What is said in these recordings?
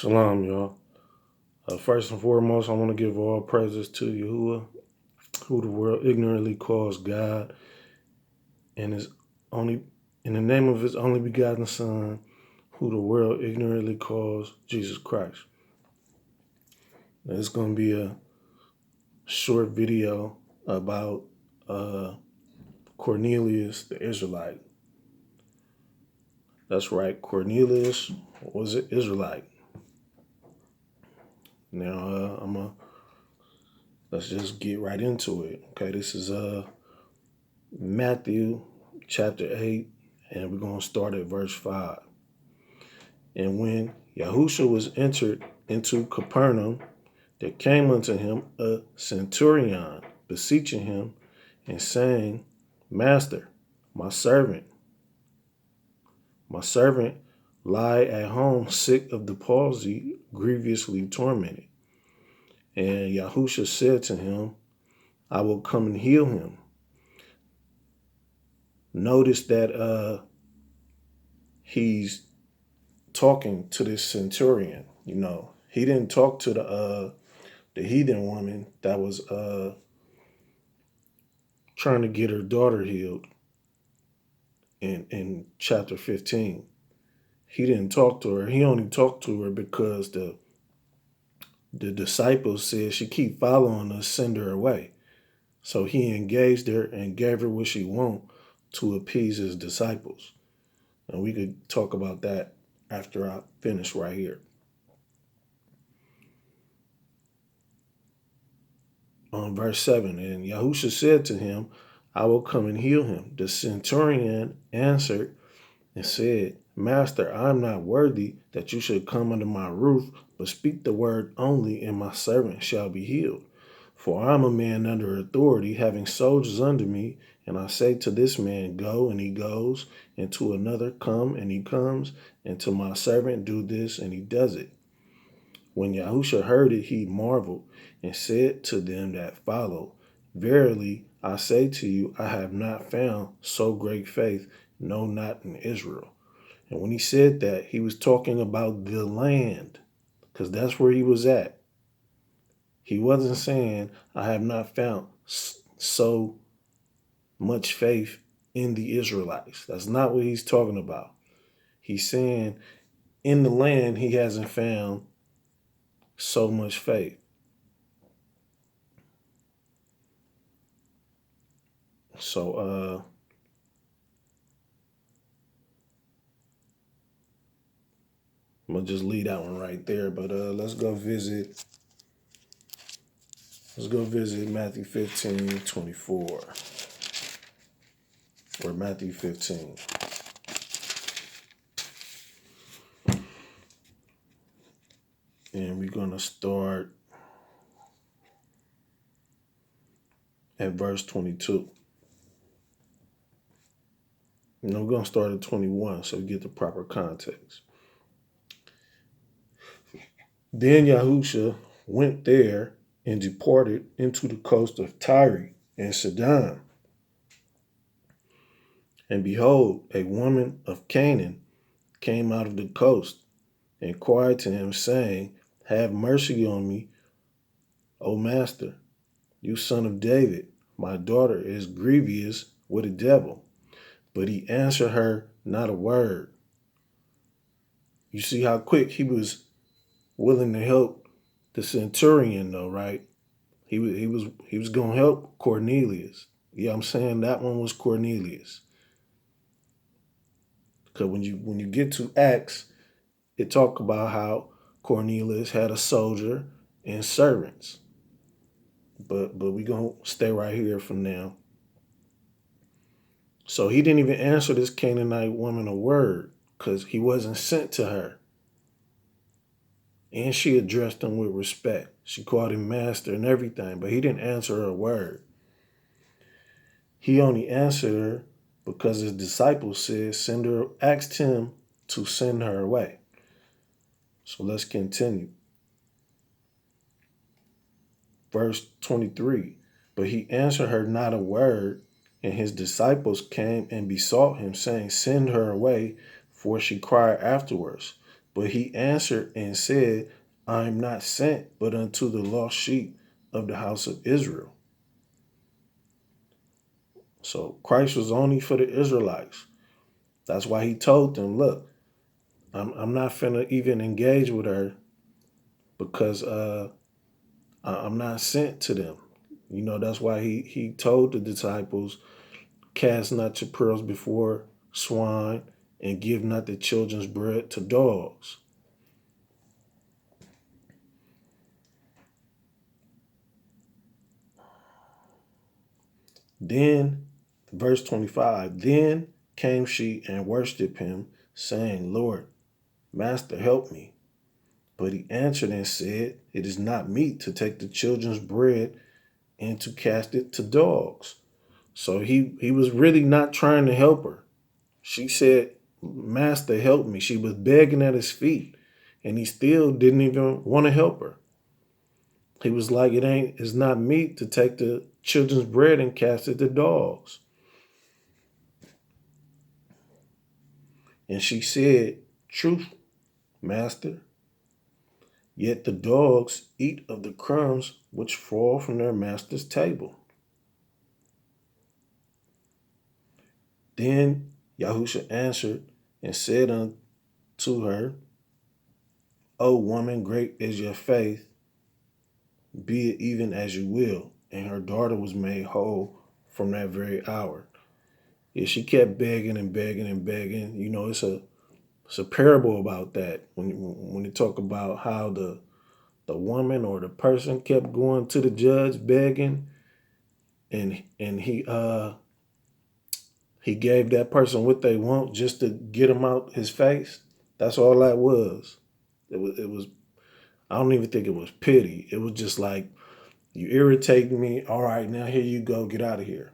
Shalom, y'all. First and foremost, I want to give all praises to Yahuwah, who the world ignorantly calls God, and is only in the name of His only begotten Son, who the world ignorantly calls Jesus Christ. Now, it's going to be a short video about Cornelius, the Israelite. That's right, Cornelius was an Israelite. Now, let's just get right into it. Okay, this is Matthew chapter 8, and we're going to start at verse 5. And when Yahusha was entered into Capernaum, there came unto him a centurion, beseeching him, and saying, Master, my servant lie at home sick of the palsy, grievously tormented. And Yahusha said to him, I will come and heal him. Notice that he's talking to this centurion. He didn't talk to the heathen woman that was trying to get her daughter healed in chapter 15. He didn't talk to her. He only talked to her because the disciples said, she keep following us, send her away. So he engaged her and gave her what she wanted to appease his disciples. And we could talk about that after I finish right here. On verse 7, and Yahusha said to him, I will come and heal him. The centurion answered and said, Master, I am not worthy that you should come under my roof, but speak the word only, and my servant shall be healed. For I am a man under authority, having soldiers under me, and I say to this man, go, and he goes, and to another, come, and he comes, and to my servant, do this, and he does it. When Yahusha heard it, he marveled, and said to them that followed, Verily, I say to you, I have not found so great faith, no, not in Israel. And when he said that, he was talking about the land, because that's where he was at. He wasn't saying, I have not found so much faith in the Israelites. That's not what he's talking about. He's saying in the land, he hasn't found so much faith. So, I'm going to just leave that one right there. But let's go visit Matthew 15:24. Or Matthew 15. And we're going to start at verse 22. And we're going to start at 21 so we get the proper context. Then Yahusha went there and departed into the coast of Tyre and Sidon. And behold, a woman of Canaan came out of the coast and cried to him, saying, Have mercy on me, O Master, you son of David. My daughter is grievous with a devil. But he answered her not a word. You see how quick he was willing to help the centurion, though, right? He was going to help Cornelius. Yeah, I'm saying that one was Cornelius. Because when you get to Acts, it talk about how Cornelius had a soldier and servants. But we going to stay right here for now. So he didn't even answer this Canaanite woman a word because he wasn't sent to her. And she addressed him with respect. She called him master and everything, but he didn't answer her a word. He only answered her because his disciples said, asked him to send her away. So let's continue. Verse 23, but he answered her not a word, and his disciples came and besought him, saying, Send her away, for she cried afterwards. But he answered and said, I am not sent but unto the lost sheep of the house of Israel. So Christ was only for the Israelites. That's why he told them, look, I'm not finna even engage with her because I'm not sent to them. That's why he told the disciples, cast not your pearls before swine and give not the children's bread to dogs. Then, verse 25, then came she and worshipped him, saying, Lord, Master, help me. But he answered and said, it is not meet to take the children's bread and to cast it to dogs. So he was really not trying to help her. She said, Master, help me. She was begging at his feet, and he still didn't even want to help her. He was like, it's not meet to take the children's bread and cast it to dogs. And she said, truth, Master. Yet the dogs eat of the crumbs which fall from their master's table. Then Yahusha answered and said unto her, O woman, great is your faith, be it even as you will. And her daughter was made whole from that very hour. Yeah, she kept begging and begging and begging. It's a parable about that. When you talk about how the woman or the person kept going to the judge begging, and he gave that person what they want just to get him out his face. That's all that was. It was I don't even think it was pity. It was just like, you irritate me. All right, now here you go. Get out of here.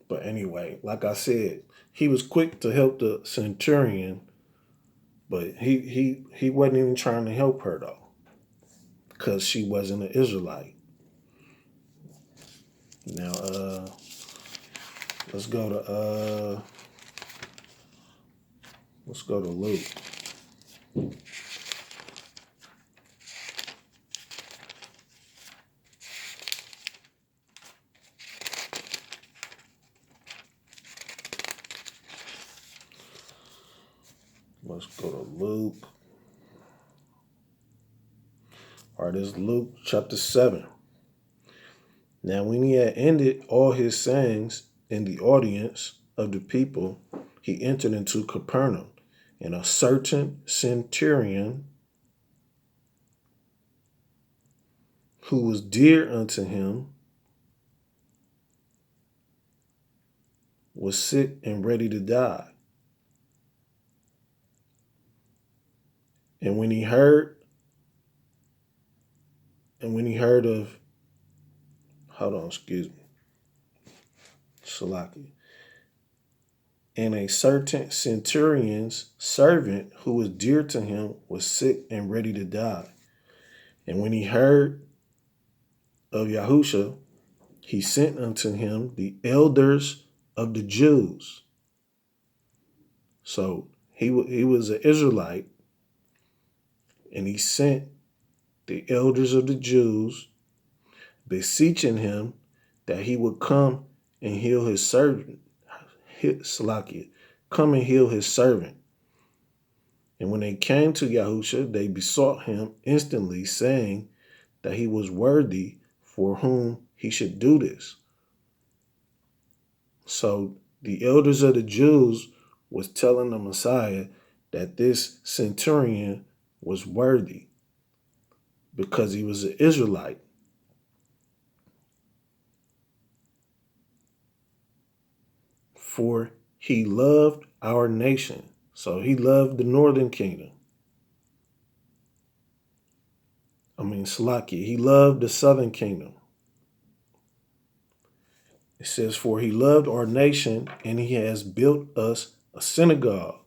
But anyway, like I said, he was quick to help the centurion, but he wasn't even trying to help her though, because she wasn't an Israelite. Now let's go to Luke. Let's go to Luke. All right, this is Luke chapter 7. Now, when he had ended all his sayings in the audience of the people, he entered into Capernaum, and a certain centurion who was dear unto him was sick and ready to die. And when he heard of, hold on, excuse me, Salaki, and a certain centurion's servant who was dear to him was sick and ready to die. And when he heard of Yahusha, he sent unto him the elders of the Jews. So he was an Israelite, and he sent the elders of the Jews, beseeching him that he would come and heal his servant, Salakia, come and heal his servant. And when they came to Yahusha, they besought him instantly, saying that he was worthy for whom he should do this. So the elders of the Jews was telling the Messiah that this centurion was worthy because he was an Israelite. For he loved our nation. So he loved the northern kingdom. Salakia, he loved the southern kingdom. It says, for he loved our nation and he has built us a synagogue.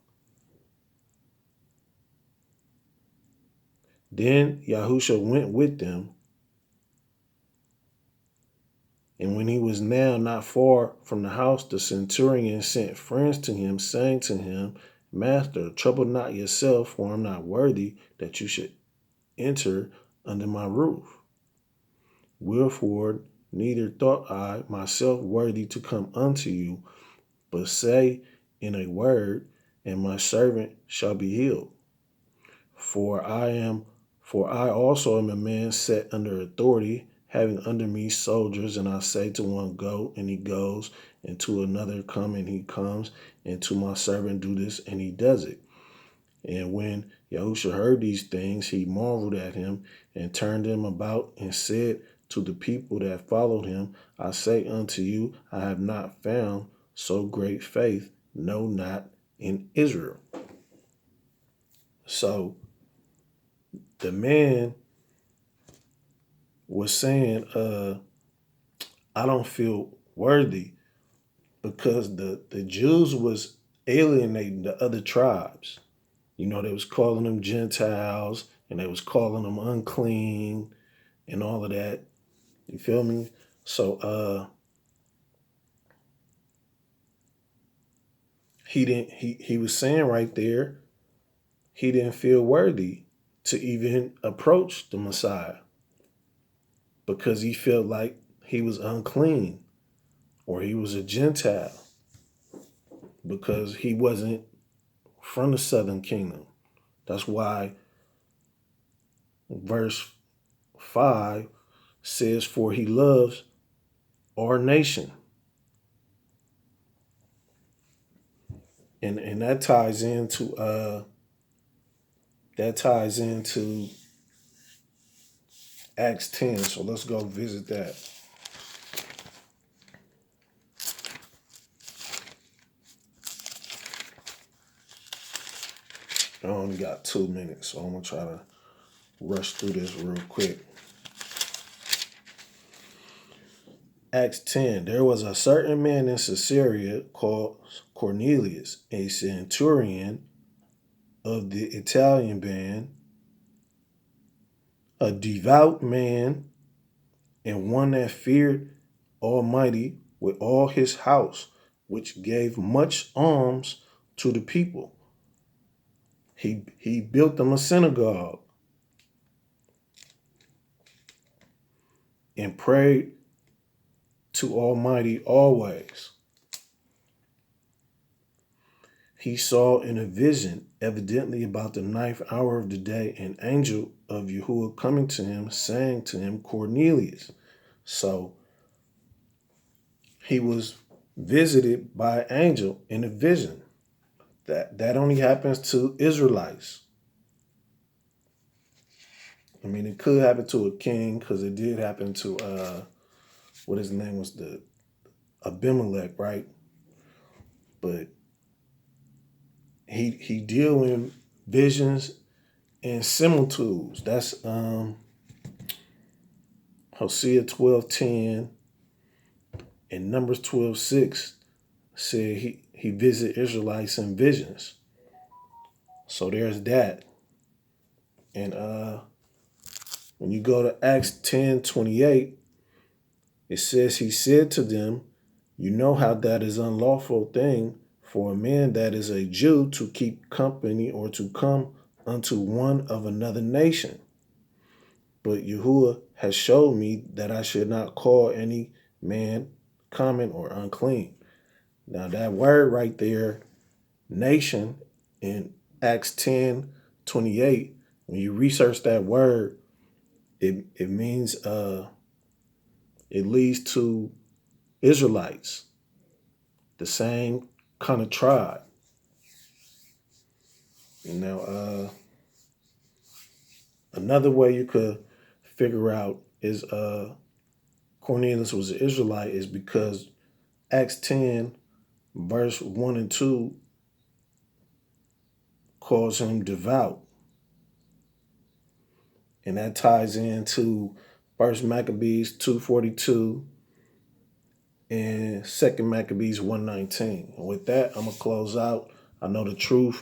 Then Yahusha went with them. And when he was now not far from the house, the centurion sent friends to him, saying to him, Master, trouble not yourself, for I'm not worthy that you should enter under my roof. Wherefore, neither thought I myself worthy to come unto you, but say in a word, and my servant shall be healed. For I also am a man set under authority, having under me soldiers, and I say to one, go, and he goes, and to another, come, and he comes, and to my servant, do this, and he does it. And when Yahusha heard these things, he marveled at him and turned him about and said to the people that followed him, I say unto you, I have not found so great faith, no, not in Israel. So the man was saying, I don't feel worthy because the Jews was alienating the other tribes. You know, they was calling them Gentiles and they was calling them unclean and all of that. You feel me? So he was saying right there, he didn't feel worthy to even approach the Messiah because he felt like he was unclean or he was a Gentile because he wasn't from the southern kingdom. That's why verse 5 says, for he loves our nation. And that ties into Acts 10. So let's go visit that. I only got 2 minutes, so I'm gonna try to rush through this real quick. Acts 10, there was a certain man in Caesarea called Cornelius, a centurion of the Italian band, a devout man, and one that feared Almighty with all his house, which gave much alms to the people. He built them a synagogue and prayed to Almighty always. He saw in a vision, evidently about the 9th hour of the day, an angel of Yahuwah coming to him, saying to him, Cornelius. So he was visited by an angel in a vision. That only happens to Israelites. I mean, it could happen to a king because it did happen to what his name was, the Abimelech, right? But he deal in visions and similitudes. That's Hosea 12:10 and Numbers 12:6 said he visit Israelites in visions. So there's that. And when you go to Acts 10:28, it says he said to them, you know how that is unlawful thing for a man that is a Jew to keep company or to come unto one of another nation. But Yahuwah has showed me that I should not call any man common or unclean. Now that word right there, nation, in Acts 10:28, when you research that word, it means it leads to Israelites, the same kind of tribe. Now, another way you could figure out is Cornelius was an Israelite is because Acts 10, verse 1 and 2 calls him devout. And that ties into 1 Maccabees 2:42 and 2 Maccabees 1:19. And with that, I'm going to close out. I know the truth